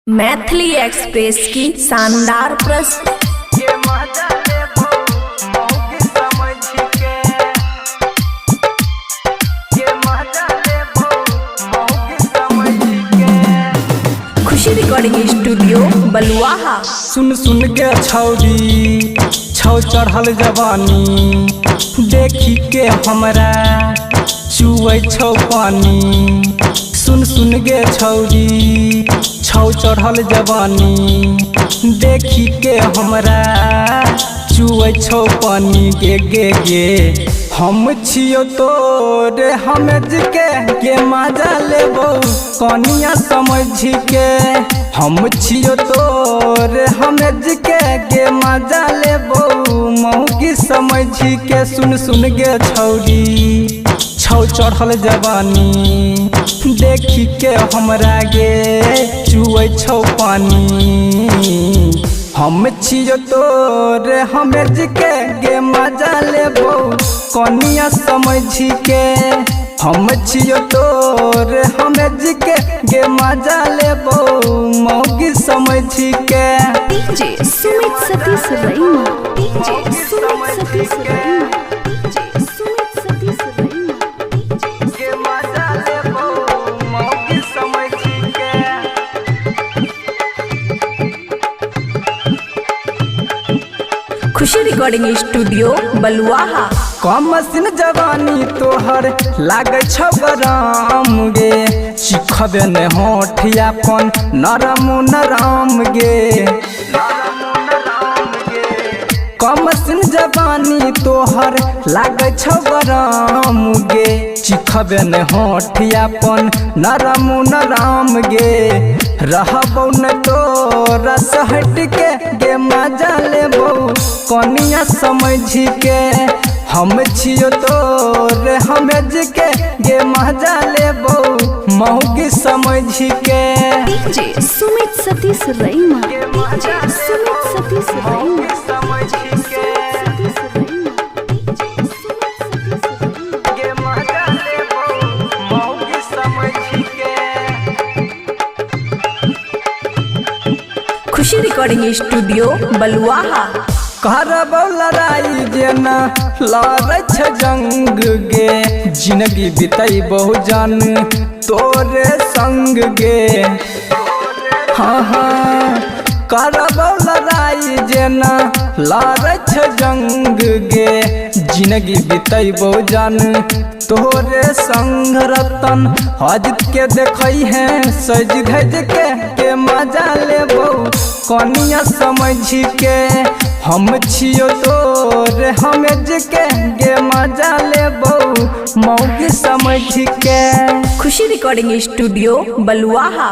Maithili express की शानदार प्रस्तुति। खुशी रिकॉर्डिंग स्टूडियो बलुआहा। सुन सुन के छौरी छौ चढ़ल जवानी, देखी के हमरा चुए छौ पानी। सुन सुन के छौरी छौ चढ़ल जवानी, देखी के हमरा चुए छौ पानी। गे हम छियो तोरे हमेज के मजा लेबो कनिया समझ के। हम छियो तोरे हमेज के मजा लेबो मौगी समझ के। सुन सुन गे छौरी छौ चढ़ल जवानी, देखी के हमरा गे चुए छौ पानी। हम छियो तोरे हमेज के मजा लेबो कनिया समझ के। हम छियो तोरे हमेज के मजा लेबो मौगी समझ के। डीजे सुमित सतीश रैना, डीजे सुमित सतीश रैना, डीजे सुमित सतीश रैना, के मजा लेबो मौगी समझ के। खुशी रिकॉर्डिंग स्टूडियो बलुआहा। कमसिन जवानी तोहर लागे छौ गरम गे, चिखबे ने होठियापन नरम नरम गे। कमसिन जवानी तोहर लागे छौ गरम गे, चिखबे ने होठियापन नरम नरम गे। रहबौ न तोरा सहट के मजा लेबौ कनिया समझ के। हम छियो तोरे हमेज के मजा लेबौ मौगी समझ के। डीजे सुमित सतीश रैना, डीजे सुमित सतीश रैना, समझ के के मजा लेबौ मौगी समझ के। खुशी रिकॉर्डिंग स्टूडियो बलुआहा। करबौ लड़ाई जेना लड़ै छ जंग गे, जिंदगी बितैबौ जान तोरे संग गे। हाँ हाँ करबौ लड़ाई जेना लड़ै छ जंग गे, जिंदगी बितैबौ जान तोरे संग। रतन हजत के देखै है सज धज के मजा लेबौ कनिया समझ के। हम छियो तोरे हमेज के मजा लेबौ मौगी समझ के। खुशी रिकॉर्डिंग स्टूडियो बलुआहा।